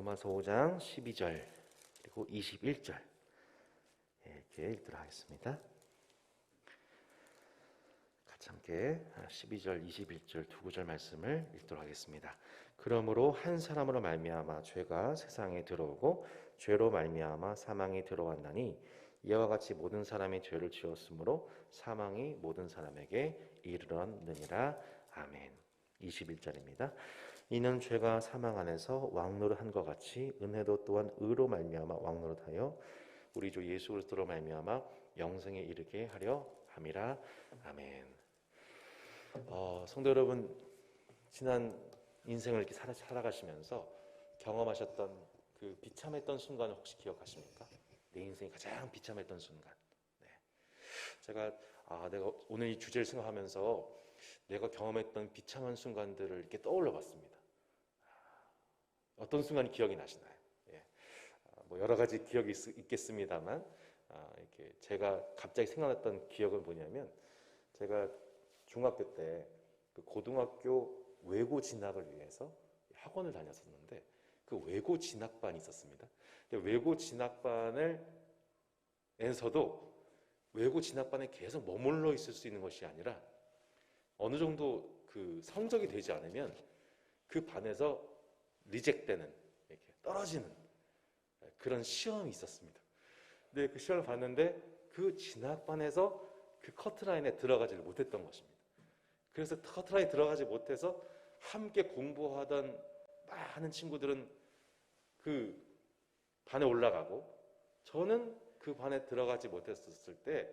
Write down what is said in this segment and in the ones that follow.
로마서 5장 12절 그리고 21절 이렇게 읽도록 하겠습니다. 같이 함께 12절, 21절 두 구절 말씀을 읽도록 하겠습니다. 그러므로 한 사람으로 말미암아 죄가 세상에 들어오고 죄로 말미암아 사망이 들어왔나니 이와 같이 모든 사람이 죄를 지었으므로 사망이 모든 사람에게 이르렀느니라. 아멘. 21절입니다. 이는 죄가 사망 안에서 왕노릇한 것 같이 은혜도 또한 의로 말미암아 왕노릇하여 우리 주 예수 그리스도로 말미암아 영생에 이르게 하려 함이라. 아멘. 성도 여러분, 지난 인생을 이렇게 살아가시면서 경험하셨던 그 비참했던 순간을 혹시 기억하십니까? 내 인생이 가장 비참했던 순간. 네. 제가 내가 오늘 이 주제를 생각하면서 내가 경험했던 비참한 순간들을 이렇게 떠올려 봤습니다. 어떤 순간이 기억이 나시나요? 예. 뭐 여러 가지 기억이 있겠습니다만 이렇게 제가 갑자기 생각났던 기억은 뭐냐면, 제가 중학교 때 그 고등학교 외고 진학을 위해서 학원을 다녔었는데 그 외고 진학반이 있었습니다. 근데 외고 진학반에서도 외고 진학반에 계속 머물러 있을 수 있는 것이 아니라 어느 정도 그 성적이 되지 않으면 그 반에서 리젝되는, 이렇게 떨어지는 그런 시험이 있었습니다. 근데 그 시험을 봤는데 그 진학반에서 그 커트라인에 들어가지를 못했던 것입니다. 그래서 커트라인에 들어가지 못해서 함께 공부하던 많은 친구들은 그 반에 올라가고 저는 그 반에 들어가지 못했었을 때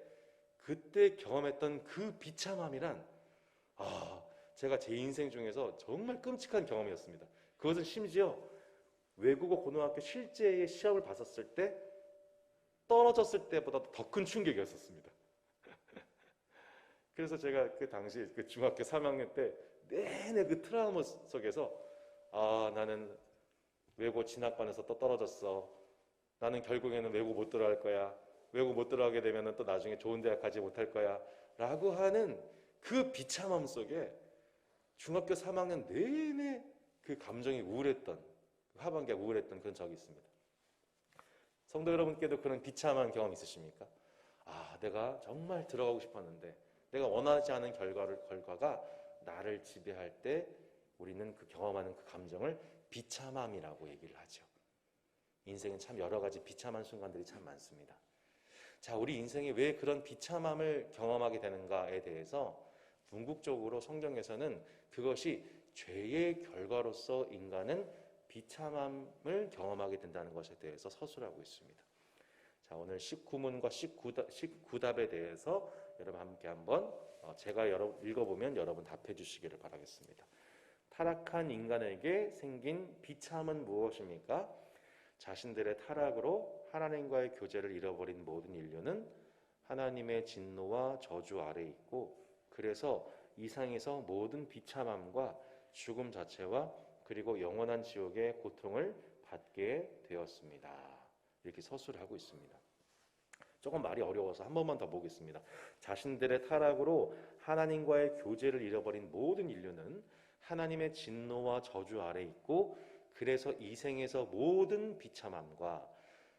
그때 경험했던 그 비참함이란 제가 제 인생 중에서 정말 끔찍한 경험이었습니다. 그것은 심지어 외국어 고등학교 실제의 시험을 봤었을 때 떨어졌을 때보다 더 큰 충격이었었습니다. 그래서 제가 그 당시 그 중학교 3학년 때 내내 그 트라우마 속에서 나는 외고 진학반에서 또 떨어졌어. 나는 결국에는 외고 못 들어갈 거야. 외고 못 들어가게 되면 또 나중에 좋은 대학 가지 못할 거야. 라고 하는 그 비참함 속에 중학교 3학년 내내 그 감정이 우울했던, 하반기가 우울했던 그런 적이 있습니다. 성도 여러분께도 그런 비참한 경험 있으십니까? 내가 정말 들어가고 싶었는데 내가 원하지 않은 결과가 나를 지배할 때 우리는 그 경험하는 그 감정을 비참함이라고 얘기를 하죠. 인생은 참 여러 가지 비참한 순간들이 참 많습니다. 자, 우리 인생이 왜 그런 비참함을 경험하게 되는가에 대해서 궁극적으로 성경에서는 그것이 죄의 결과로서 인간은 비참함을 경험하게 된다는 것에 대해서 서술하고 있습니다. 자, 오늘 19문과 19답에 대해서 여러분 함께 한번 제가 읽어보면 여러분 답해 주시기를 바라겠습니다. 타락한 인간에게 생긴 비참은 무엇입니까? 자신들의 타락으로 하나님과의 교제를 잃어버린 모든 인류는 하나님의 진노와 저주 아래에 있고, 그래서 이상에서 모든 비참함과 죽음 자체와 그리고 영원한 지옥의 고통을 받게 되었습니다. 이렇게 서술을 하고 있습니다. 조금 말이 어려워서 한 번만 더 보겠습니다. 자신들의 타락으로 하나님과의 교제를 잃어버린 모든 인류는 하나님의 진노와 저주 아래에 있고, 그래서 이 생에서 모든 비참함과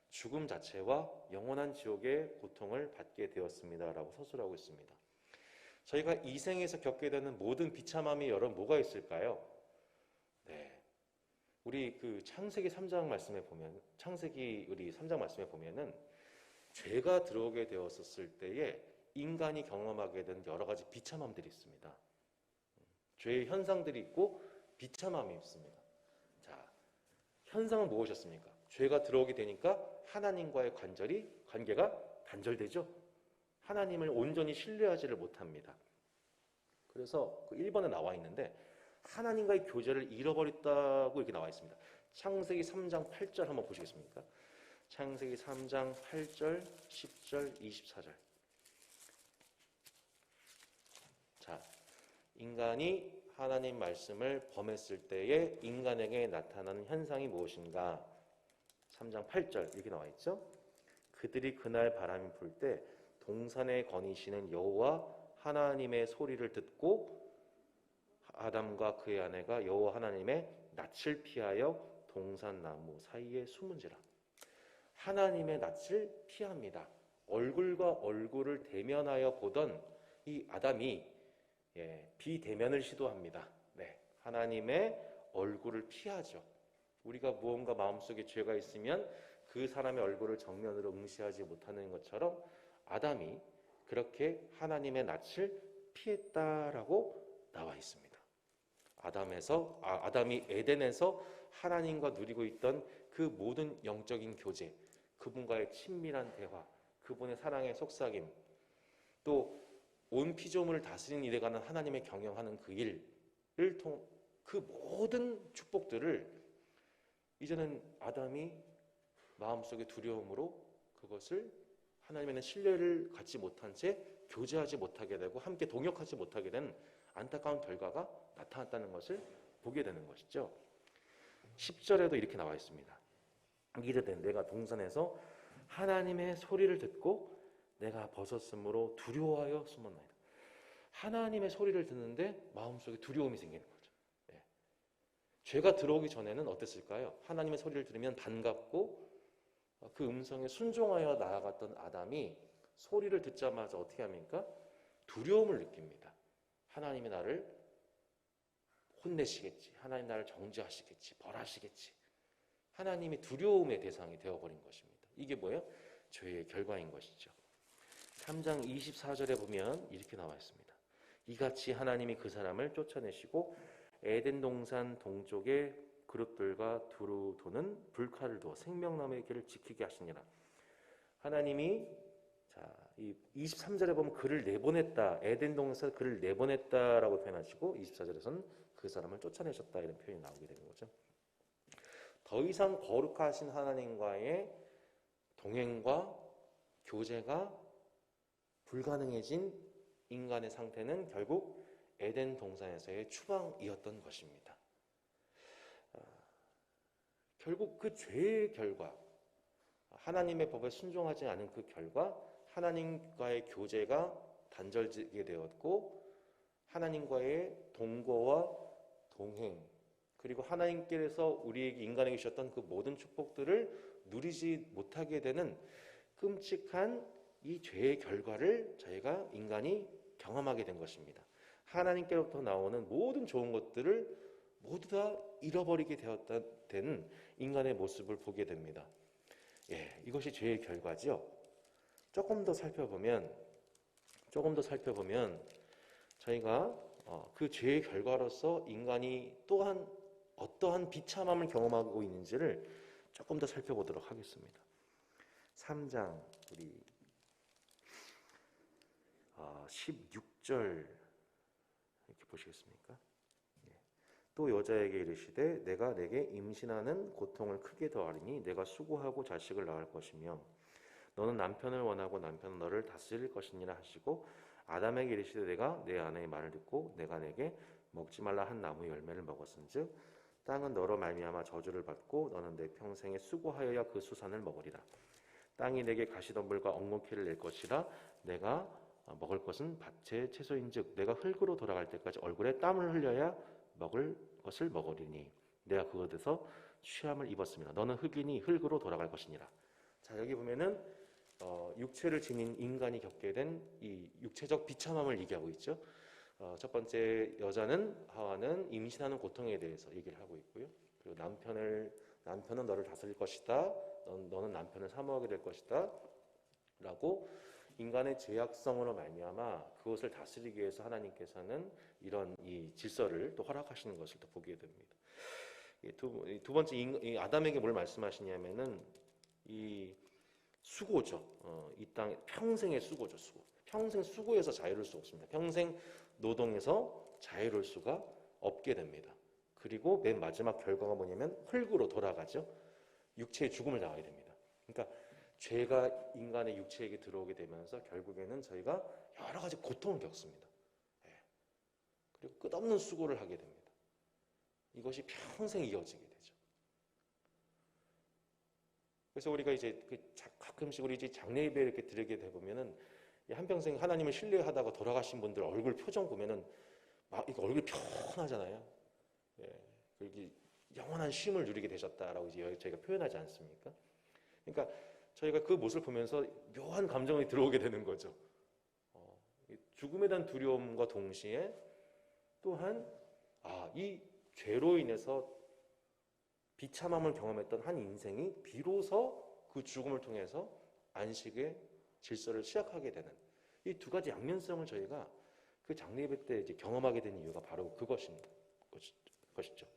죽음 자체와 영원한 지옥의 고통을 받게 되었습니다. 라고 서술하고 있습니다. 저희가 이 생에서 겪게 되는 모든 비참함이 여러분 뭐가 있을까요? 네, 우리 그 창세기 3장 말씀에 보면, 우리 3장 말씀에 보면은 죄가 들어오게 되었을 때에 인간이 경험하게 된 여러 가지 비참함들이 있습니다. 죄의 현상들이 있고 비참함이 있습니다. 자, 현상은 무엇이었습니까? 죄가 들어오게 되니까 하나님과의 관계가 단절되죠. 하나님을 온전히 신뢰하지를 못합니다. 그래서 그 1번에 나와 있는데 하나님과의 교제를 잃어버렸다고 이렇게 나와 있습니다. 창세기 3장 8절 한번 보시겠습니까? 창세기 3장 8절, 10절, 24절. 자, 인간이 하나님 말씀을 범했을 때에 인간에게 나타나는 현상이 무엇인가? 3장 8절 이렇게 나와 있죠. 그들이 그날 바람이 불 때 동산에 거니시는 여호와 하나님의 소리를 듣고 아담과 그의 아내가 여호와 하나님의 낯을 피하여 동산나무 사이에 숨은지라. 하나님의 낯을 피합니다. 얼굴과 얼굴을 대면하여 보던 이 아담이 비대면을 시도합니다. 네, 하나님의 얼굴을 피하죠. 우리가 무언가 마음속에 죄가 있으면 그 사람의 얼굴을 정면으로 응시하지 못하는 것처럼 아담이 그렇게 하나님의 낯을 피했다라고 나와 있습니다. 아담이 에덴에서 하나님과 누리고 있던 그 모든 영적인 교제, 그분과의 친밀한 대화, 그분의 사랑의 속삭임, 또 온 피조물을 다스리는 일에 관한 하나님의 경영하는 그 일을 그 모든 축복들을 이제는 아담이 마음속의 두려움으로 그것을 하나님에는 신뢰를 갖지 못한 채 교제하지 못하게 되고 함께 동역하지 못하게 된 안타까운 결과가 나타났다는 것을 보게 되는 것이죠. 10절에도 이렇게 나와 있습니다. 이르되 내가 동산에서 하나님의 소리를 듣고 내가 벗었으므로 두려워하여 숨었나이다. 하나님의 소리를 듣는데 마음속에 두려움이 생기는 거죠. 죄가 들어오기 전에는 어땠을까요? 하나님의 소리를 들으면 반갑고 그 음성에 순종하여 나아갔던 아담이 소리를 듣자마자 어떻게 합니까? 두려움을 느낍니다. 하나님이 나를 혼내시겠지. 하나님 나를 정죄하시겠지. 벌하시겠지. 하나님이 두려움의 대상이 되어버린 것입니다. 이게 뭐예요? 죄의 결과인 것이죠. 3장 24절에 보면 이렇게 나와 있습니다. 이같이 하나님이 그 사람을 쫓아내시고 에덴 동산 동쪽에 그룹들과 두루 도는 불칼을 두어 생명나무의 길을 지키게 하시니라. 하나님이 이 23절에 보면 그를 내보냈다. 에덴 동산에서 그를 내보냈다라고 표현하시고 24절에서는 그 사람을 쫓아내셨다 이런 표현이 나오게 되는 거죠. 더 이상 거룩하신 하나님과의 동행과 교제가 불가능해진 인간의 상태는 결국 에덴 동산에서의 추방이었던 것입니다. 결국 그 죄의 결과, 하나님의 법에 순종하지 않은 그 결과 하나님과의 교제가 단절되게 되었고 하나님과의 동거와 동행, 그리고 하나님께서 우리에게 인간에게 주셨던 그 모든 축복들을 누리지 못하게 되는 끔찍한 이 죄의 결과를 저희가 인간이 경험하게 된 것입니다. 하나님께로부터 나오는 모든 좋은 것들을 모두 다 잃어버리게 된 인간의 모습을 보게 됩니다. 이것이 죄의 결과죠. 조금 더 살펴보면 저희가 그 죄의 결과로서 인간이 또한 어떠한 비참함을 경험하고 있는지를 조금 더 살펴보도록 하겠습니다. 3장 우리 16절 이렇게 보시겠습니까? 또 여자에게 이르시되 내가 내게 임신하는 고통을 크게 더하리니 내가 수고하고 자식을 낳을 것이며 너는 남편을 원하고 남편은 너를 다스릴 것이니라 하시고 아담에게 이르시되 내가 내 아내의 말을 듣고 내가 내게 먹지 말라 한 나무 열매를 먹었은즉 땅은 너로 말미암아 저주를 받고 너는 내 평생에 수고하여야 그 수산을 먹으리라. 땅이 내게 가시덤불과 엉겅퀴를 낼 것이라. 내가 먹을 것은 밭의 채소인즉 내가 흙으로 돌아갈 때까지 얼굴에 땀을 흘려야 먹을 것을 먹으리니 내가 그것에서 취함을 입었습니다. 너는 흙이니 흙으로 돌아갈 것이니라. 자, 여기 보면은 육체를 지닌 인간이 겪게 된 이 육체적 비참함을 얘기하고 있죠. 첫 번째 여자는 하와는 임신하는 고통에 대해서 얘기를 하고 있고요. 그리고 남편은 너를 다스릴 것이다. 너는 남편을 사모하게 될 것이다. 라고 인간의 죄악성으로 말미암아 그것을 다스리기 위해서 하나님께서는 이런 이 질서를 또 허락하시는 것을 또 보게 됩니다. 두 번째 이 아담에게 뭘 말씀하시냐면은 이 수고죠. 이 땅 평생의 수고죠. 평생 수고해서 자유로울 수 없습니다. 평생 노동해서 자유로울 수가 없게 됩니다. 그리고 맨 마지막 결과가 뭐냐면 흙으로 돌아가죠. 육체의 죽음을 당하게 됩니다. 그러니까 죄가 인간의 육체에게 들어오게 되면서 결국에는 저희가 여러 가지 고통을 겪습니다. 그리고 끝없는 수고를 하게 됩니다. 이것이 평생 이어지게 되죠. 그래서 우리가 이제 가끔씩 우리 이제 장례 예배 이렇게 드리게 되보면은 한평생 하나님을 신뢰하다가 돌아가신 분들 얼굴 표정 보면은 막 이거 얼굴이 편하잖아요. 여기 영원한 쉼을 누리게 되셨다라고 이제 저희가 표현하지 않습니까? 그러니까 저희가 그 모습을 보면서 묘한 감정이 들어오게 되는 거죠. 죽음에 대한 두려움과 동시에 또한 이 죄로 인해서 비참함을 경험했던 한 인생이 비로소 그 죽음을 통해서 안식의 질서를 시작하게 되는 이 두 가지 양면성을 저희가 그 장례 예배 때 이제 경험하게 된 이유가 바로 것이죠.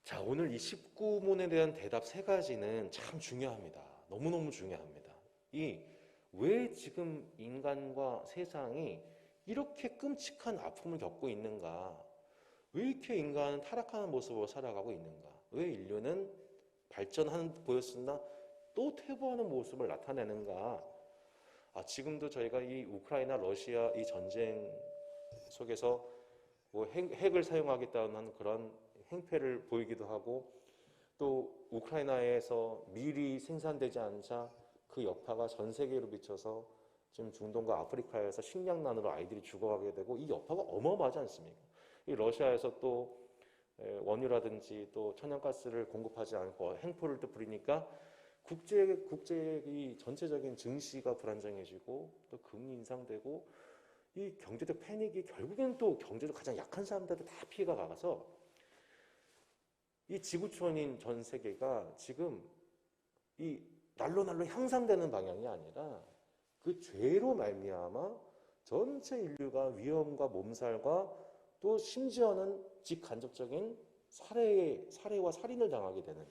자, 오늘 이 19문에 대한 대답 세 가지는 참 중요합니다. 너무너무 중요합니다. 왜 지금 인간과 세상이 이렇게 끔찍한 아픔을 겪고 있는가? 왜 이렇게 인간은 타락하는 모습으로 살아가고 있는가? 왜 인류는 발전하는 보였으나 또 퇴보하는 모습을 나타내는가? 지금도 저희가 이 우크라이나 러시아 이 전쟁 속에서 뭐 핵을 사용하겠다는 그런 행패를 보이기도 하고, 또 우크라이나에서 밀이 생산되지 않자 그 여파가 전 세계로 미쳐서 지금 중동과 아프리카에서 식량난으로 아이들이 죽어가게 되고, 이 여파가 어마어마하지 않습니까? 이 러시아에서 또 원유라든지 또 천연가스를 공급하지 않고 행포를 또 부리니까 국제 이 전체적인 증시가 불안정해지고 또 금리 인상되고, 이 경제적 패닉이 결국엔 또 경제적 가장 약한 사람들한테 다 피해가 가서 이 지구촌인 전 세계가 지금 이 날로 향상되는 방향이 아니라 그 죄로 말미암아 전체 인류가 위험과 몸살과 또 심지어는 직간접적인 살해와 살인을 당하게 되는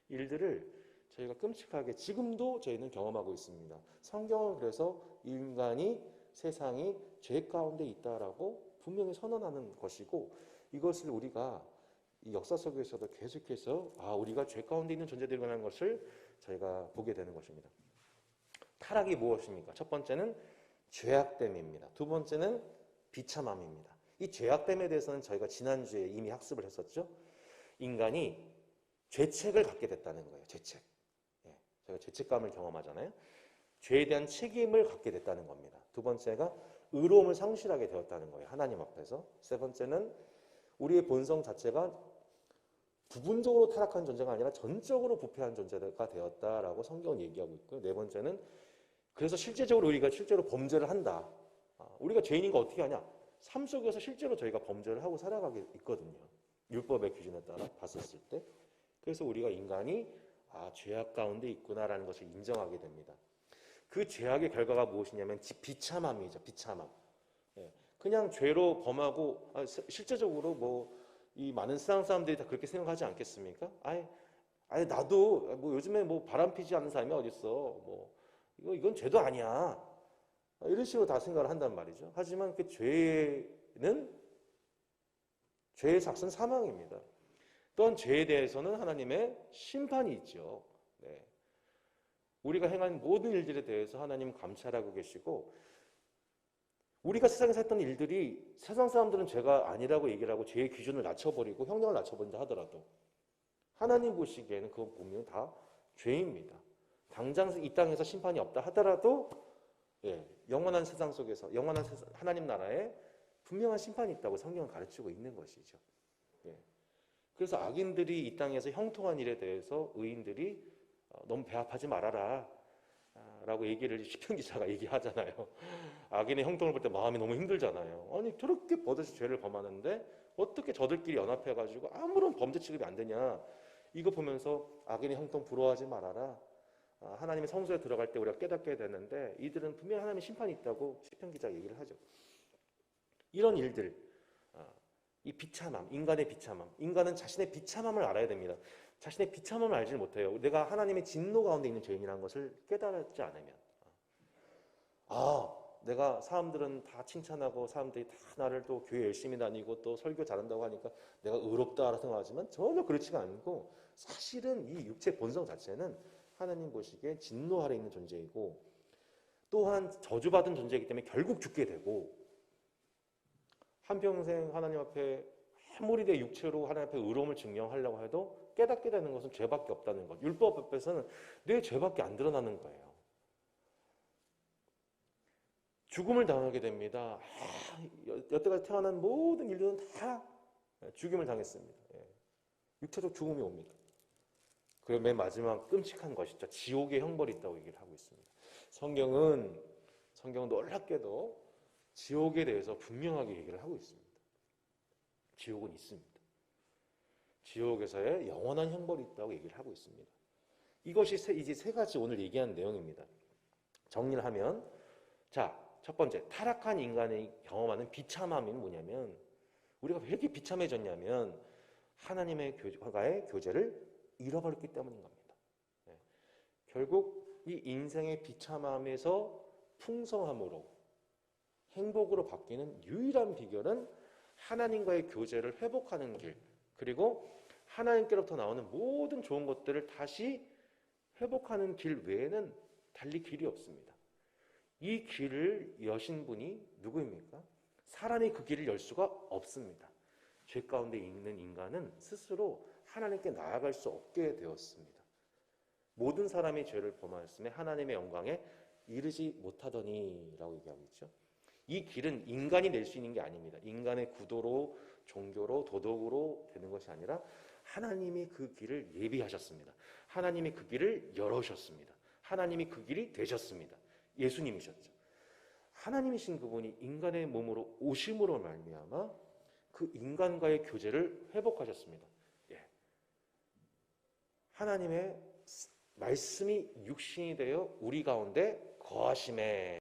일들을 저희가 끔찍하게 지금도 저희는 경험하고 있습니다. 성경은 그래서 인간이 세상이 죄 가운데 있다라고 분명히 선언하는 것이고, 이것을 우리가 이 역사 속에서도 계속해서 우리가 죄 가운데 있는 존재들이라는 것을 저희가 보게 되는 것입니다. 타락이 무엇입니까? 첫 번째는 죄악됨입니다. 두 번째는 비참함입니다. 이 죄악됨에 대해서는 저희가 지난주에 이미 학습을 했었죠. 인간이 죄책을 갖게 됐다는 거예요. 죄책. 저희가 죄책감을 경험하잖아요. 죄에 대한 책임을 갖게 됐다는 겁니다. 두 번째가 의로움을 상실하게 되었다는 거예요. 하나님 앞에서. 세 번째는 우리의 본성 자체가 부분적으로 타락한 존재가 아니라 전적으로 부패한 존재가 되었다라고 성경은 얘기하고 있고요. 네 번째는 그래서 실제적으로 우리가 실제로 범죄를 한다. 우리가 죄인인 거 어떻게 하냐? 삶 속에서 실제로 저희가 범죄를 하고 살아가게 있거든요. 율법의 기준에 따라 봤었을 때. 그래서 우리가 인간이 죄악 가운데 있구나라는 것을 인정하게 됩니다. 그 죄악의 결과가 무엇이냐면 비참함이죠. 비참함. 그냥 죄로 범하고 실제적으로 이 많은 세상 사람들이 다 그렇게 생각하지 않겠습니까? 아니 나도 요즘에 바람 피지 않는 사람이 어딨어. 이건 죄도 아니야. 이런 식으로 다 생각을 한단 말이죠. 하지만 그 죄의 삭은 사망입니다. 또한 죄에 대해서는 하나님의 심판이 있죠. 우리가 행한 모든 일들에 대해서 하나님 감찰하고 계시고, 우리가 세상에서 했던 일들이 세상 사람들은 죄가 아니라고 얘기를 하고 죄의 기준을 낮춰버리고 형량을 낮춰버린다 하더라도 하나님 보시기에는 그건 분명히 다 죄입니다. 당장 이 땅에서 심판이 없다 하더라도 영원한 세상 속에서 하나님 나라에 분명한 심판이 있다고 성경은 가르치고 있는 것이죠. 그래서 악인들이 이 땅에서 형통한 일에 대해서 의인들이 너무 배합하지 말아라 라고 얘기를 시편 기자가 얘기하잖아요. 악인의 형통을 볼 때 마음이 너무 힘들잖아요. 아니 저렇게 버젓이 죄를 범하는데 어떻게 저들끼리 연합해가지고 아무런 범죄 취급이 안 되냐. 이거 보면서 악인의 형통 부러워하지 말아라. 하나님의 성소에 들어갈 때 우리가 깨닫게 되는데 이들은 분명히 하나님의 심판이 있다고 시편 기자가 얘기를 하죠. 이런 일들, 이 비참함, 인간의 비참함, 인간은 자신의 비참함을 알아야 됩니다. 자신의 비참함을 알지 못해요. 내가 하나님의 진노 가운데 있는 죄인이라는 것을 깨달지 않으면, 내가 사람들은 다 칭찬하고 사람들이 다 나를 또 교회 열심히 다니고 또 설교 잘한다고 하니까 내가 의롭다라고 생각하지만 전혀 그렇지가 않고, 사실은 이 육체 본성 자체는 하나님 보시기에 진노 아래 있는 존재이고 또한 저주받은 존재이기 때문에 결국 죽게 되고, 한평생 하나님 앞에 아무리 내 육체로 하나님 앞에 의로움을 증명하려고 해도 깨닫게 되는 것은 죄밖에 없다는 것. 율법 앞에서는 내 죄밖에 안 드러나는 거예요. 죽음을 당하게 됩니다. 여태까지 태어난 모든 인류는 다 죽임을 당했습니다. 육체적 죽음이 옵니다. 그리고 맨 마지막 끔찍한 것이죠. 지옥의 형벌이 있다고 얘기를 하고 있습니다. 성경은 놀랍게도 지옥에 대해서 분명하게 얘기를 하고 있습니다. 지옥은 있습니다. 지옥에서의 영원한 형벌이 있다고 얘기를 하고 있습니다. 이것이 이제 세 가지 오늘 얘기한 내용입니다. 정리를 하면, 자, 첫 번째, 타락한 인간이 경험하는 비참함이 뭐냐면, 우리가 왜 이렇게 비참해졌냐면 하나님의 과의 교제를 잃어버렸기 때문인 겁니다. 결국 이 인생의 비참함에서 풍성함으로 행복으로 바뀌는 유일한 비결은 하나님과의 교제를 회복하는 길, 그리고 하나님께로부터 나오는 모든 좋은 것들을 다시 회복하는 길 외에는 달리 길이 없습니다. 이 길을 여신 분이 누구입니까? 사람이 그 길을 열 수가 없습니다. 죄 가운데 있는 인간은 스스로 하나님께 나아갈 수 없게 되었습니다. 모든 사람이 죄를 범하였으며 하나님의 영광에 이르지 못하더니 라고 얘기하고 있죠. 이 길은 인간이 낼 수 있는 게 아닙니다. 인간의 구도로, 종교로, 도덕으로 되는 것이 아니라 하나님이 그 길을 예비하셨습니다. 하나님이 그 길을 열어주셨습니다. 하나님이 그 길이 되셨습니다. 예수님이셨죠. 하나님이신 그분이 인간의 몸으로 오심으로 말미암아 그 인간과의 교제를 회복하셨습니다. 하나님의 말씀이 육신이 되어 우리 가운데 거하심에,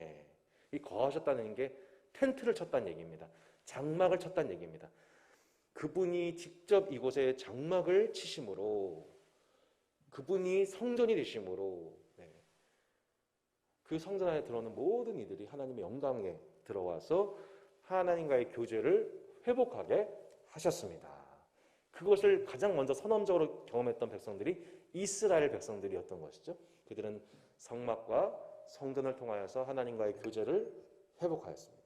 이 거하셨다는 게 텐트를 쳤다는 얘기입니다. 장막을 쳤다는 얘기입니다. 그분이 직접 이곳에 장막을 치심으로, 그분이 성전이 되심으로 그 성전 안에 들어오는 모든 이들이 하나님의 영광에 들어와서 하나님과의 교제를 회복하게 하셨습니다. 그것을 가장 먼저 선언적으로 경험했던 백성들이 이스라엘 백성들이었던 것이죠. 그들은 성막과 성전을 통하여서 하나님과의 교제를 회복하였습니다.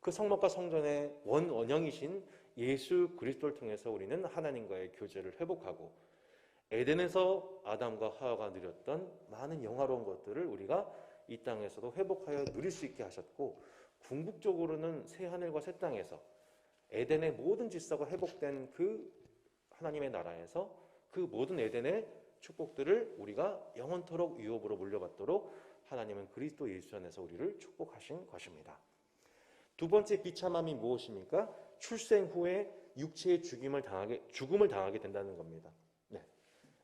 그 성막과 성전의 원형이신 예수 그리스도를 통해서 우리는 하나님과의 교제를 회복하고 에덴에서 아담과 하와가 누렸던 많은 영화로운 것들을 우리가 이 땅에서도 회복하여 누릴 수 있게 하셨고, 궁극적으로는 새 하늘과 새 땅에서 에덴의 모든 질서가 회복된 그 하나님의 나라에서 그 모든 에덴의 축복들을 우리가 영원토록 유업으로 물려받도록 하나님은 그리스도 예수 안에서 우리를 축복하신 것입니다. 두 번째 비참함이 무엇입니까? 출생 후에 육체의 죽음을 당하게 된다는 겁니다.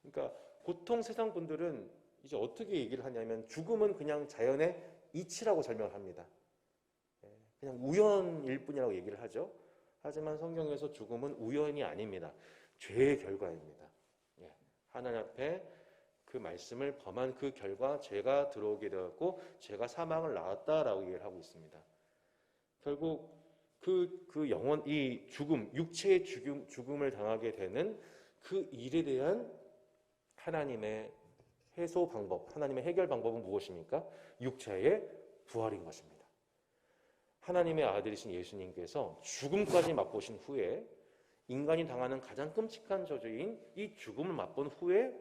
그러니까 보통 세상 분들은 이제 어떻게 얘기를 하냐면 죽음은 그냥 자연의 이치라고 설명을 합니다. 그냥 우연일 뿐이라고 얘기를 하죠. 하지만 성경에서 죽음은 우연이 아닙니다. 죄의 결과입니다. 하나님 앞에 그 말씀을 범한 그 결과 죄가 들어오게 되었고 죄가 사망을 낳았다라고 얘기를 하고 있습니다. 결국 이 죽음, 육체의 죽음을 당하게 되는 그 일에 대한 하나님의 해소 방법, 하나님의 해결 방법은 무엇입니까? 육체의 부활인 것입니다. 하나님의 아들이신 예수님께서 죽음까지 맛보신 후에 인간이 당하는 가장 끔찍한 저주인 이 죽음을 맛본 후에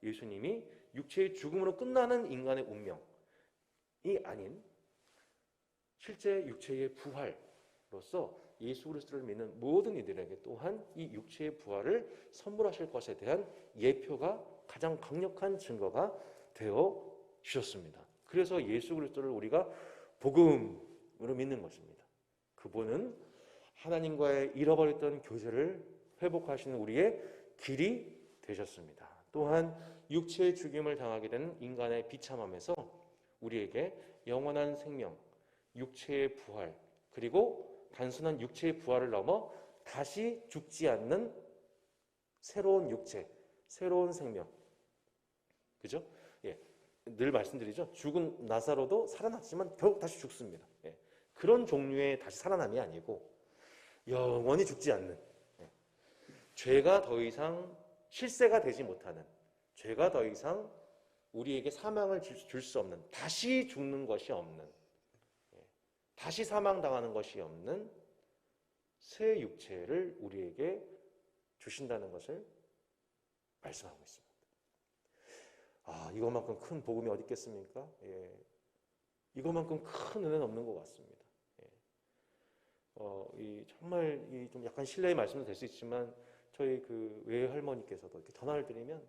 예수님이 육체의 죽음으로 끝나는 인간의 운명이 아닌 실제 육체의 부활로서 예수 그리스도를 믿는 모든 이들에게 또한 이 육체의 부활을 선물하실 것에 대한 예표가 가장 강력한 증거가 되어 주셨습니다. 그래서 예수 그리스도를 우리가 복음으로 믿는 것입니다. 그분은 하나님과의 잃어버렸던 교제를 회복하시는 우리의 길이 되셨습니다. 또한 육체의 죽임을 당하게 된 인간의 비참함에서 우리에게 영원한 생명, 육체의 부활, 그리고 단순한 육체의 부활을 넘어 다시 죽지 않는 새로운 육체, 새로운 생명. 그죠? 늘 말씀드리죠. 죽은 나사로도 살아났지만 결국 다시 죽습니다. 그런 종류의 다시 살아남이 아니고 영원히 죽지 않는, 죄가 더 이상 실세가 되지 못하는, 죄가 더 이상 우리에게 사망을 줄 수 없는, 다시 죽는 것이 없는, 다시 사망당하는 것이 없는 새 육체를 우리에게 주신다는 것을 말씀하고 있습니다. 이것만큼 큰 복음이 어디 있겠습니까? 이것만큼 큰 은혜는 없는 것 같습니다. 정말 좀 약간 실례의 말씀도 될 수 있지만 저희 그 외할머니께서도 이렇게 전화를 드리면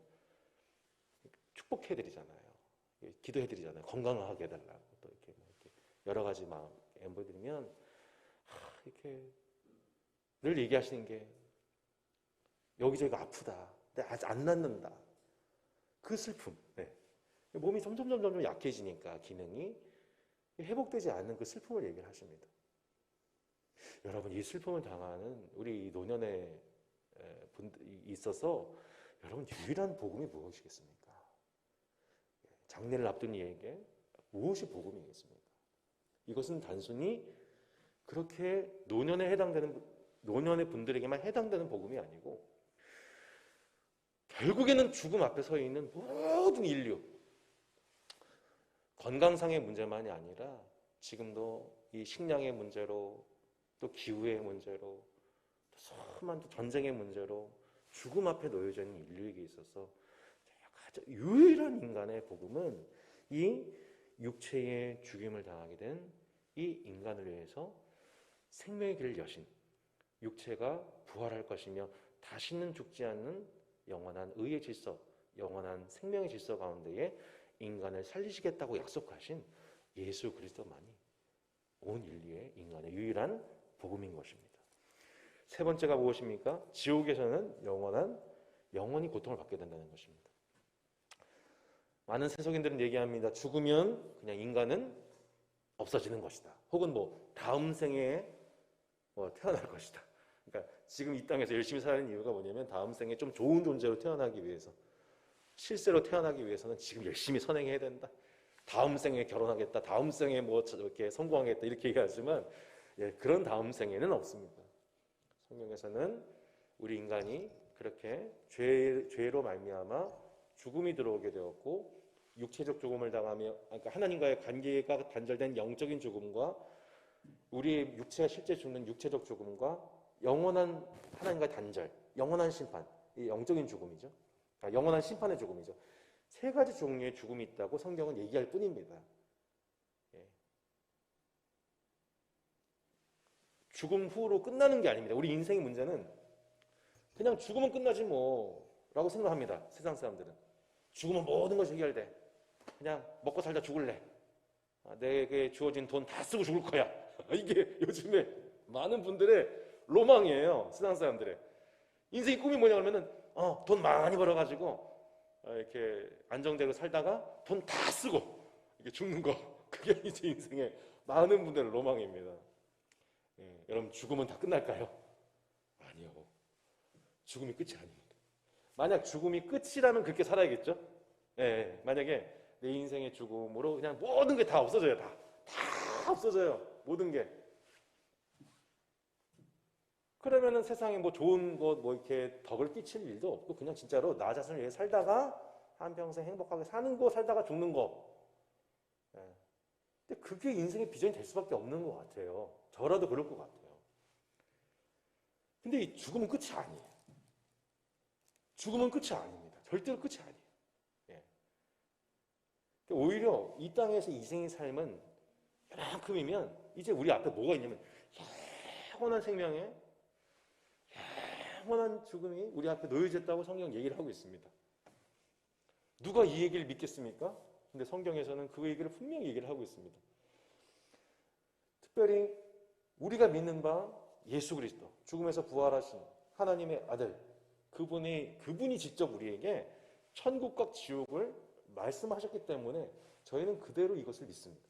축복해드리잖아요. 기도해드리잖아요. 건강하게 해달라고 또 이렇게, 이렇게 여러 가지 마음 엠보드리면 이렇게 늘 얘기하시는 게 여기저기가 아프다. 근데 아직 안 낫는다. 그 슬픔. 네. 몸이 점점 약해지니까 기능이 회복되지 않는 그 슬픔을 얘기를 하십니다. 여러분 이 슬픔을 당하는 우리 노년에 분들이 있어서 여러분 유일한 복음이 무엇이겠습니까? 장례를 앞둔 이에게 무엇이 복음이겠습니까? 이것은 단순히 그렇게 노년의 분들에게만 해당되는 복음이 아니고 결국에는 죽음 앞에 서 있는 모든 인류, 건강상의 문제만이 아니라 지금도 이 식량의 문제로 또 기후의 문제로 또 수많은 전쟁의 문제로 죽음 앞에 놓여져 있는 인류에게 있어서 가장 유일한 인간의 복음은 이 육체의 죽임을 당하게 된 이 인간을 위해서 생명의 길을 여신 육체가 부활할 것이며 다시는 죽지 않는 영원한 의의 질서, 영원한 생명의 질서 가운데에 인간을 살리시겠다고 약속하신 예수 그리스도만이 온 인류의 인간의 유일한 복음인 것입니다. 세 번째가 무엇입니까? 지옥에서는 영원히 고통을 받게 된다는 것입니다. 많은 세속인들은 얘기합니다. 죽으면 그냥 인간은 없어지는 것이다. 혹은 다음 생에 태어날 것이다. 그러니까 지금 이 땅에서 열심히 사는 이유가 뭐냐면 다음 생에 좀 좋은 존재로 태어나기 위해서, 실세로 태어나기 위해서는 지금 열심히 선행해야 된다. 다음 생에 결혼하겠다. 다음 생에 이렇게 성공하겠다. 이렇게 얘기하지만 그런 다음 생에는 없습니다. 성경에서는 우리 인간이 그렇게 죄로 말미암아 죽음이 들어오게 되었고 육체적 죽음을 당하며, 그러니까 하나님과의 관계가 단절된 영적인 죽음과 우리의 육체가 실제 죽는 육체적 죽음과 영원한 하나님과의 단절, 영원한 심판, 이 영적인 죽음이죠. 영원한 심판의 죽음이죠. 세 가지 종류의 죽음이 있다고 성경은 얘기할 뿐입니다. 죽음 후로 끝나는 게 아닙니다. 우리 인생의 문제는 그냥 죽으면 끝나지 라고 생각합니다. 세상 사람들은. 죽으면 모든 것이 해결돼. 그냥 먹고 살다 죽을래. 내게 주어진 돈 다 쓰고 죽을 거야. 이게 요즘에 많은 분들의 로망이에요. 세상 사람들의. 인생의 꿈이 뭐냐 그러면은 돈 많이 벌어가지고 이렇게 안정되고 살다가 돈 다 쓰고 이렇게 죽는 거. 그게 이제 인생의 많은 분들의 로망입니다. 여러분 죽으면 다 끝날까요? 아니요. 죽음이 끝이 아닙니다. 만약 죽음이 끝이라면 그렇게 살아야겠죠? 만약에 내 인생의 죽음으로 그냥 모든 게 다 없어져요. 다 없어져요. 모든 게. 그러면은 세상에 좋은 것 이렇게 덕을 끼칠 일도 없고 그냥 진짜로 나 자신을 위해 살다가 한평생 행복하게 사는 거, 살다가 죽는 거. 근데 그게 인생의 비전이 될 수밖에 없는 것 같아요. 저라도 그럴 것 같아요. 근데 이 죽음은 끝이 아니에요. 죽음은 끝이 아닙니다. 절대로 끝이 아니에요. 오히려 이 땅에서 이생의 삶은 이만큼이면 이제 우리 앞에 뭐가 있냐면 영원한 생명에 영원한 죽음이 우리 앞에 놓여졌다고 성경 얘기를 하고 있습니다. 누가 이 얘기를 믿겠습니까? 근데 성경에서는 그 얘기를 분명히 얘기를 하고 있습니다. 특별히 우리가 믿는 바 예수 그리스도, 죽음에서 부활하신 하나님의 아들, 그분이 직접 우리에게 천국과 지옥을 말씀하셨기 때문에 저희는 그대로 이것을 믿습니다.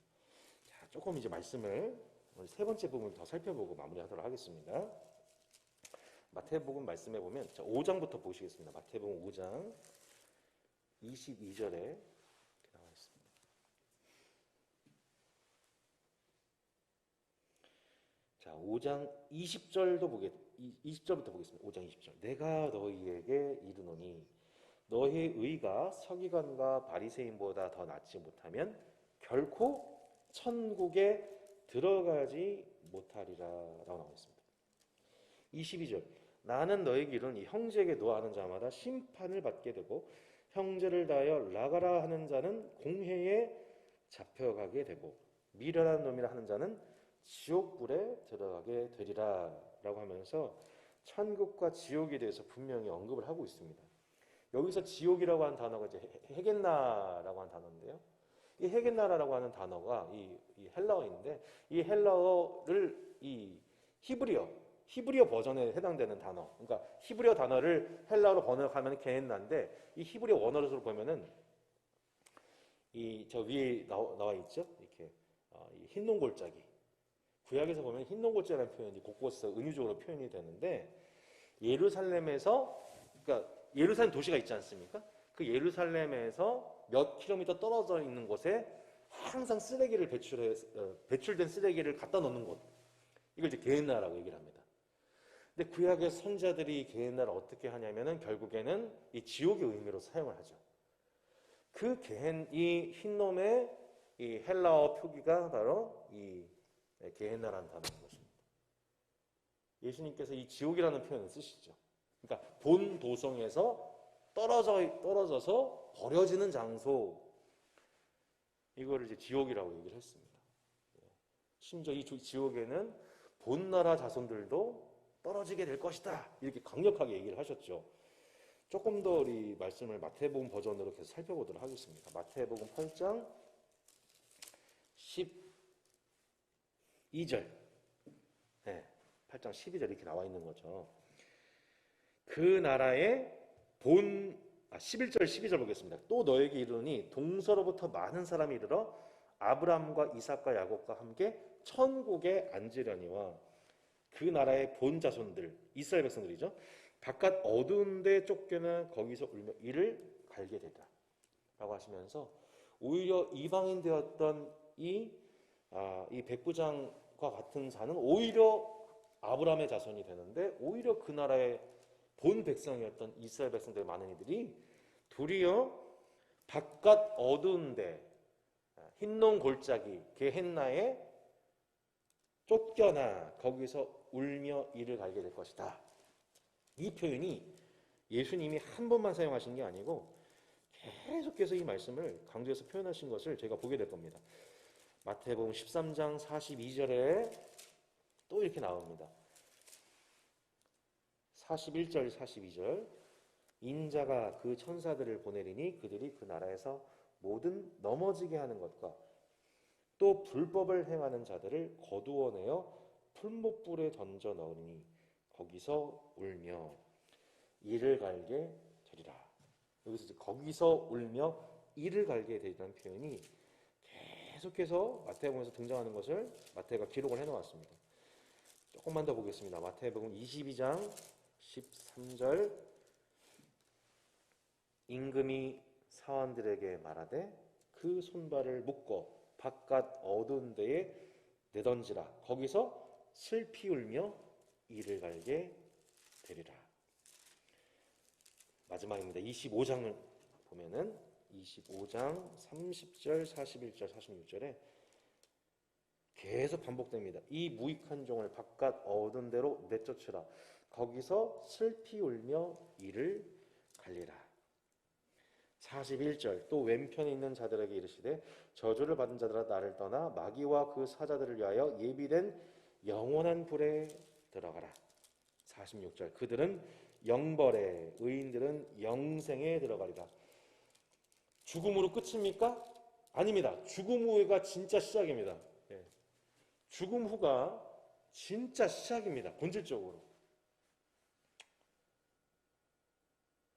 자, 조금 이제 말씀을 세 번째 부분을 더 살펴보고 마무리하도록 하겠습니다. 마태복음 말씀해 보면 5장부터 보시겠습니다. 마태복음 5장 22절에 나와 있습니다. 자, 5장 20절부터 보겠습니다. 5장 20절. 내가 너희에게 이르노니 너희의 의가 서기관과 바리새인보다 더 낫지 못하면 결코 천국에 들어가지 못하리라 라고 나와 있습니다. 22절. 나는 너희에게 이르노니 형제에게 노하는 자마다 심판을 받게 되고 형제를 다하여 라가라 하는 자는 공회에 잡혀가게 되고 미련한 놈이라 하는 자는 지옥불에 들어가게 되리라 라고 하면서 천국과 지옥에 대해서 분명히 언급을 하고 있습니다. 여기서 지옥이라고 하는 단어가 이제 헤겐나라고 하는 단어인데요. 이 헤겐나라라고 하는 단어가 이 헬라어인데, 이 헬라어를 이 히브리어 버전에 해당되는 단어, 그러니까 히브리어 단어를 헬라어로 번역하면 게헨나인데, 이 히브리어 원어로 보면은 이 저 위에 나와 있죠. 이렇게 이 흰 골짜기. 구약에서 보면 흰 골짜기라는 표현이 곳곳에 은유적으로 표현이 되는데, 예루살렘에서, 그러니까 예루살렘 도시가 있지 않습니까? 그 예루살렘에서 몇 킬로미터 떨어져 있는 곳에 항상 쓰레기를 배출된 쓰레기를 갖다 놓는 곳, 이걸 이제 게헨나라고 얘기를 합니다. 근데 구약의 선자들이 게헨나를 어떻게 하냐면은 결국에는 이 지옥의 의미로 사용을 하죠. 이 흰놈의 이 헬라어 표기가 바로 이 게헨나라는 단어인 것입니다. 예수님께서 이 지옥이라는 표현을 쓰시죠. 그러니까 본 도성에서 떨어져서 버려지는 장소, 이거를 이제 지옥이라고 얘기를 했습니다. 심지어 이 지옥에는 본 나라 자손들도 떨어지게 될 것이다, 이렇게 강력하게 얘기를 하셨죠. 조금 더 우리 말씀을 마태복음 버전으로 계속 살펴보도록 하겠습니다. 마태복음 8장 12절, 8장 12절 이렇게 나와 있는 거죠. 그 나라의 11절 12절 보겠습니다. 또 너에게 이르노니 동서로부터 많은 사람이 이르러 아브라함과 이삭과 야곱과 함께 천국에 앉으려니와 그 나라의 본 자손들, 이스라엘 백성들이죠, 바깥 어두운 데 쫓겨나 거기서 울며 이를 갈게 되다 라고 하시면서, 오히려 이방인 되었던 이 백부장과 같은 자는 오히려 아브라함의 자손이 되는데, 오히려 그 나라의 본 백성이었던 이스라엘 백성들 많은 이들이 도리어 바깥 어두운 데 흰농 골짜기 게헨나에 쫓겨나 거기서 울며 이를 갈게 될 것이다. 이 표현이 예수님이 한 번만 사용하신 게 아니고 계속해서 이 말씀을 강조해서 표현하신 것을 제가 보게 될 겁니다. 마태복음 13장 42절에 또 이렇게 나옵니다. 41절 42절, 인자가 그 천사들을 보내리니 그들이 그 나라에서 모든 넘어지게 하는 것과 또 불법을 행하는 자들을 거두어내어 풀못불에 던져 넣으니 거기서 울며 이를 갈게 되리라. 여기서 이제 거기서 울며 이를 갈게 되리라는 표현이 계속해서 마태복음에서 등장하는 것을 마태가 기록을 해놓았습니다. 조금만 더 보겠습니다. 마태복음 22장 13절, 임금이 사원들에게 말하되 그 손발을 묶어 바깥 어두운 데에 내던지라. 거기서 슬피 울며 이를 갈게 되리라. 마지막입니다. 25장을 보면은 25장 30절, 41절, 46절에 계속 반복됩니다. 이 무익한 종을 바깥 어두운 데로 내쫓으라. 거기서 슬피 울며 이를 갈리라. 41절, 또 왼편에 있는 자들에게 이르시되 저주를 받은 자들아 나를 떠나 마귀와 그 사자들을 위하여 예비된 영원한 불에 들어가라. 46절, 그들은 영벌에, 의인들은 영생에 들어가리라. 죽음으로 끝입니까? 아닙니다. 죽음 후가 진짜 시작입니다. 죽음 후가 진짜 시작입니다. 본질적으로.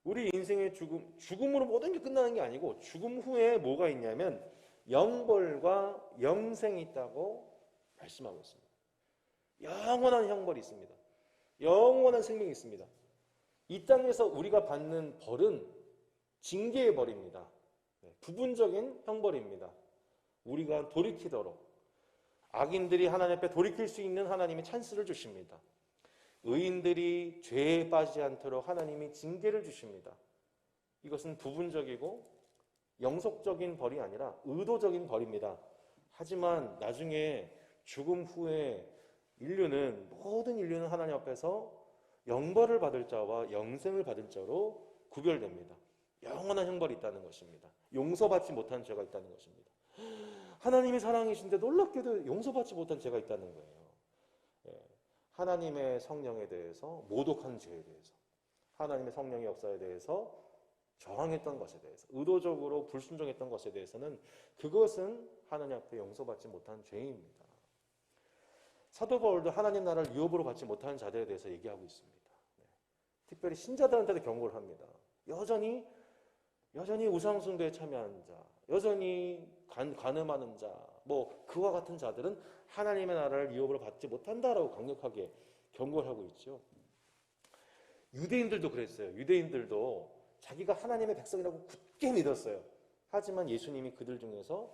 우리 인생의 죽음으로 모든 게 끝나는 게 아니고, 죽음 후에 뭐가 있냐면 영벌과 영생이 있다고 말씀하고 있습니다. 영원한 형벌이 있습니다. 영원한 생명이 있습니다. 이 땅에서 우리가 받는 벌은 징계의 벌입니다. 부분적인 형벌입니다. 우리가 돌이키도록, 악인들이 하나님 앞에 돌이킬 수 있는 하나님이 찬스를 주십니다. 의인들이 죄에 빠지지 않도록 하나님이 징계를 주십니다. 이것은 부분적이고 영속적인 벌이 아니라 의도적인 벌입니다. 하지만 나중에 죽음 후에 모든 인류는 하나님 앞에서 영벌을 받을 자와 영생을 받을 자로 구별됩니다. 영원한 형벌이 있다는 것입니다. 용서받지 못한 죄가 있다는 것입니다. 하나님이 사랑이신데 놀랍게도 용서받지 못한 죄가 있다는 거예요. 예. 하나님의 성령에 대해서, 모독한 죄에 대해서, 하나님의 성령의 역사에 대해서 저항했던 것에 대해서, 의도적으로 불순종했던 것에 대해서는 그것은 하나님 앞에 용서받지 못한 죄입니다. 사도 바울도 하나님 나라를 유업으로 받지 못하는 자들에 대해서 얘기하고 있습니다. 네. 특별히 신자들한테도 경고를 합니다. 여전히 우상숭배에 참여하는 자, 여전히 간음하는 자, 뭐 그와 같은 자들은 하나님의 나라를 유업으로 받지 못한다라고 강력하게 경고를 하고 있죠. 유대인들도 그랬어요. 유대인들도 자기가 하나님의 백성이라고 굳게 믿었어요. 하지만 예수님이 그들 중에서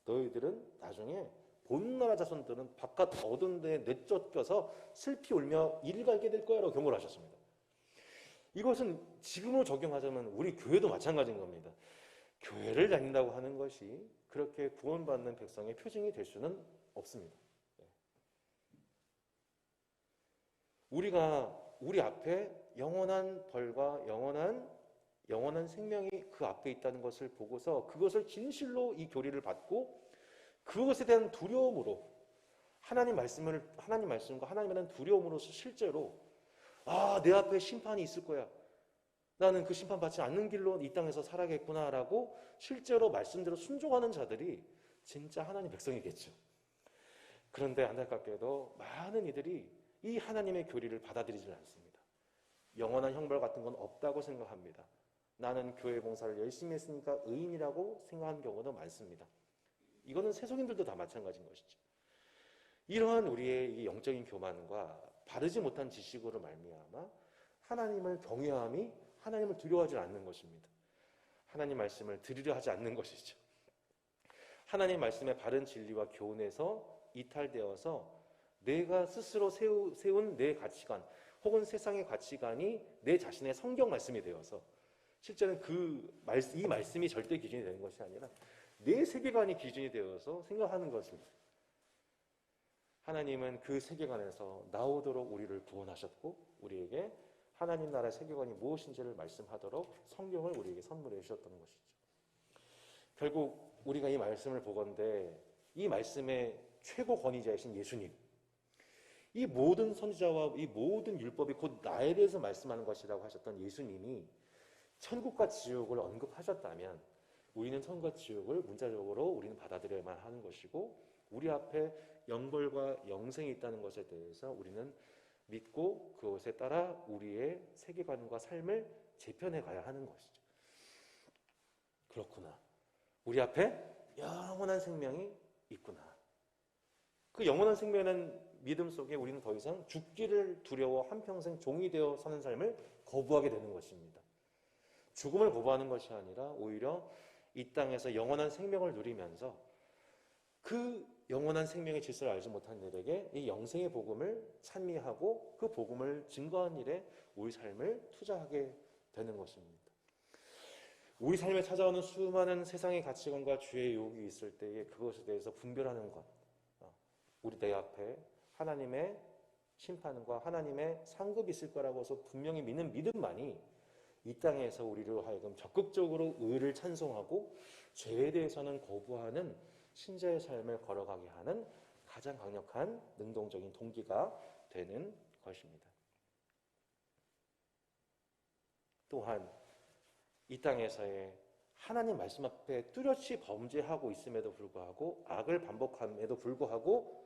너희들은 나중에 본나라 자손들은 바깥 어두운 데에 내쫓겨서 슬피 울며 이를 갈게 될 거야 라고 경고를 하셨습니다. 이것은 지금으로 적용하자면 우리 교회도 마찬가지인 겁니다. 교회를 다닌다고 하는 것이 그렇게 구원받는 백성의 표징이 될 수는 없습니다. 우리 앞에 영원한 벌과 영원한 생명이 그 앞에 있다는 것을 보고서 그것을 진실로 이 교리를 받고 그것에 대한 두려움으로 하나님 말씀과 하나님에 대한 두려움으로서 실제로 내 앞에 심판이 있을 거야. 나는 그 심판받지 않는 길로 이 땅에서 살아야겠구나라고 실제로 말씀대로 순종하는 자들이 진짜 하나님 백성이겠죠. 그런데 안타깝게도 많은 이들이 이 하나님의 교리를 받아들이지 않습니다. 영원한 형벌 같은 건 없다고 생각합니다. 나는 교회 봉사를 열심히 했으니까 의인이라고 생각하는 경우도 많습니다. 이거는 세속인들도 다 마찬가지인 것이죠. 이러한 우리의 이 영적인 교만과 바르지 못한 지식으로 말미암아 하나님을 경외함이 하나님을 두려워하지 않는 것입니다. 하나님 말씀을 들으려 하지 않는 것이죠. 하나님 말씀의 바른 진리와 교훈에서 이탈되어서 내가 스스로 세운 내 가치관 혹은 세상의 가치관이 내 자신의 성경 말씀이 되어서 실제는 이 말씀이 절대 기준이 되는 것이 아니라 내 세계관이 기준이 되어서 생각하는 것입니다. 하나님은 그 세계관에서 나오도록 우리를 구원하셨고 우리에게 하나님 나라의 세계관이 무엇인지를 말씀하도록 성경을 우리에게 선물해 주셨던 것이죠. 결국 우리가 이 말씀을 보건대 이 말씀의 최고 권위자이신 예수님, 이 모든 선지자와 이 모든 율법이 곧 나에 대해서 말씀하는 것이라고 하셨던 예수님이 천국과 지옥을 언급하셨다면 우리는 천국과 지옥을 문자적으로 우리는 받아들여야만 하는 것이고 우리 앞에 영벌과 영생이 있다는 것에 대해서 우리는 믿고 그것에 따라 우리의 세계관과 삶을 재편해 가야 하는 것이죠. 그렇구나. 우리 앞에 영원한 생명이 있구나. 그 영원한 생명이라는 믿음 속에 우리는 더 이상 죽기를 두려워 한평생 종이 되어 사는 삶을 거부하게 되는 것입니다. 죽음을 거부하는 것이 아니라 오히려 이 땅에서 영원한 생명을 누리면서 그 영원한 생명의 질서를 알지 못한 이들에게 이 영생의 복음을 찬미하고 그 복음을 증거한 일에 우리 삶을 투자하게 되는 것입니다. 우리 삶에 찾아오는 수많은 세상의 가치관과 주의 유혹이 있을 때에 그것에 대해서 분별하는 것, 우리 내 앞에 하나님의 심판과 하나님의 상급이 있을 거라고 해서 분명히 믿는 믿음만이 이 땅에서 우리로 하여금 적극적으로 의를 찬송하고 죄에 대해서는 거부하는 신자의 삶을 걸어가게 하는 가장 강력한 능동적인 동기가 되는 것입니다. 또한 이 땅에서의 하나님 말씀 앞에 뚜렷이 범죄하고 있음에도 불구하고 악을 반복함에도 불구하고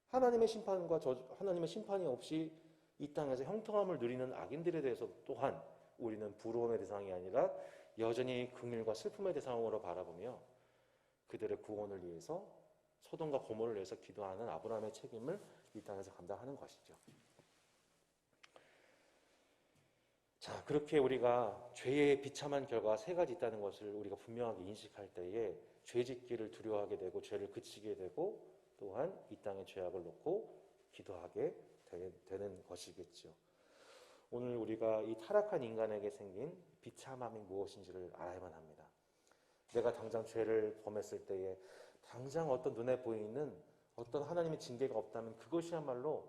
하나님의 심판이 없이 이 땅에서 형통함을 누리는 악인들에 대해서 또한 우리는 부러움의 대상이 아니라 여전히 긍휼과 슬픔의 대상으로 바라보며 그들의 구원을 위해서 소돔과 고모를 위해서 기도하는 아브라함의 책임을 이 땅에서 감당하는 것이죠. 자, 그렇게 우리가 죄의 비참한 결과가 세 가지 있다는 것을 우리가 분명하게 인식할 때에 죄 짓기를 두려워하게 되고 죄를 그치게 되고 또한 이 땅의 죄악을 놓고 기도하게 되는 것이겠죠. 오늘 우리가 이 타락한 인간에게 생긴 비참함이 무엇인지를 알아야만 합니다. 내가 당장 죄를 범했을 때에 당장 어떤 눈에 보이는 어떤 하나님의 징계가 없다면 그것이야말로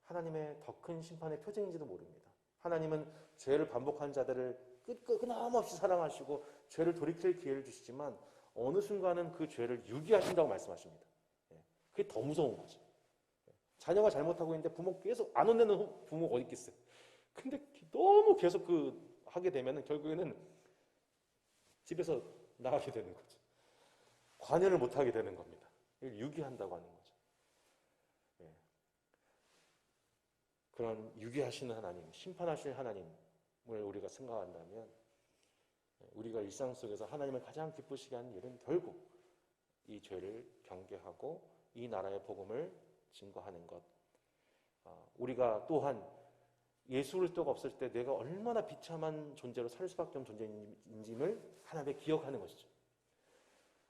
하나님의 더 큰 심판의 표징인지도 모릅니다. 하나님은 죄를 반복한 자들을 끊임없이 사랑하시고 죄를 돌이킬 기회를 주시지만 어느 순간은 그 죄를 유기하신다고 말씀하십니다. 예, 그게 더 무서운 거죠. 자녀가 잘못하고 있는데 부모 계속 안 혼내는 부모가 어디 있겠어요. 근데 너무 계속 하게 되면 결국에는 집에서 나가게 되는 거죠. 관여를 못하게 되는 겁니다. 이걸 유기한다고 하는 거죠. 예. 그런 유기하시는 하나님, 심판하실 하나님을 우리가 생각한다면 우리가 일상 속에서 하나님을 가장 기쁘시게 하는 일은 결국 이 죄를 경계하고 이 나라의 복음을 증거하는 것. 우리가 또한 예수 그리스도가 없을 때 내가 얼마나 비참한 존재로 살 수밖에 없는 존재인지를 하나님께 기억하는 것이죠.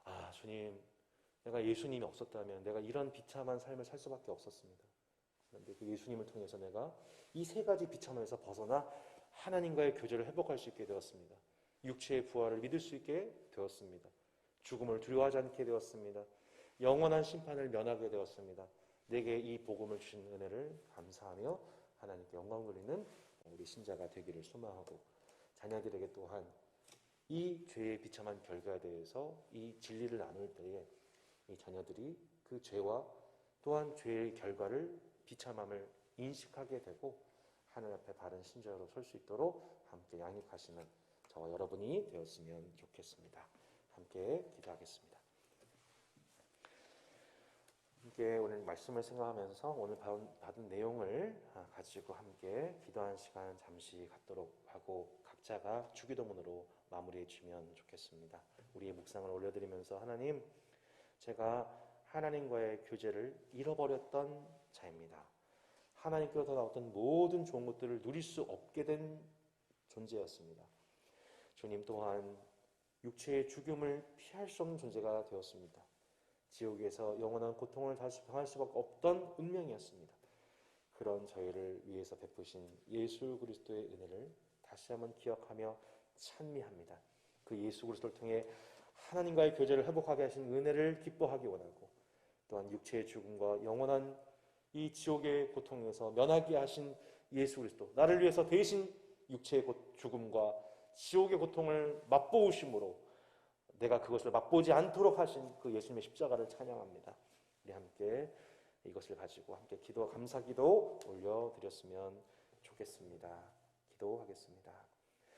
아, 주님, 내가 예수님이 없었다면 내가 이런 비참한 삶을 살 수밖에 없었습니다. 그런데 그 예수님을 통해서 내가 이 세 가지 비참함에서 벗어나 하나님과의 교제를 회복할 수 있게 되었습니다. 육체의 부활을 믿을 수 있게 되었습니다. 죽음을 두려워하지 않게 되었습니다. 영원한 심판을 면하게 되었습니다. 내게 이 복음을 주신 은혜를 감사하며 하나님께 영광 돌리는 우리 신자가 되기를 소망하고, 자녀들에게 또한 이 죄의 비참한 결과에 대해서 이 진리를 나눌 때에 이 자녀들이 그 죄와 또한 죄의 결과를 비참함을 인식하게 되고 하늘 앞에 바른 신자로 설 수 있도록 함께 양육하시는 저와 여러분이 되었으면 좋겠습니다. 함께 기도하겠습니다. 함께 오늘 말씀을 생각하면서 오늘 받은 내용을 가지고 함께 기도하는 시간 잠시 갖도록 하고 각자가 주기도문으로 마무리해 주면 좋겠습니다. 우리의 묵상을 올려드리면서, 하나님, 제가 하나님과의 교제를 잃어버렸던 자입니다. 하나님께로부터 나왔던 모든 좋은 것들을 누릴 수 없게 된 존재였습니다. 주님 또한 육체의 죽음을 피할 수 없는 존재가 되었습니다. 지옥에서 영원한 고통을 다시 당할 수밖에 없던 운명이었습니다. 그런 저희를 위해서 베푸신 예수 그리스도의 은혜를 다시 한번 기억하며 찬미합니다. 그 예수 그리스도를 통해 하나님과의 교제를 회복하게 하신 은혜를 기뻐하기 원하고, 또한 육체의 죽음과 영원한 이 지옥의 고통에서 면하게 하신 예수 그리스도, 나를 위해서 대신 육체의 죽음과 지옥의 고통을 맛보으심으로 내가 그것을 맛보지 않도록 하신 그 예수님의 십자가를 찬양합니다. 우리 함께 이것을 가지고 함께 기도, 감사기도 올려드렸으면 좋겠습니다. 기도하겠습니다.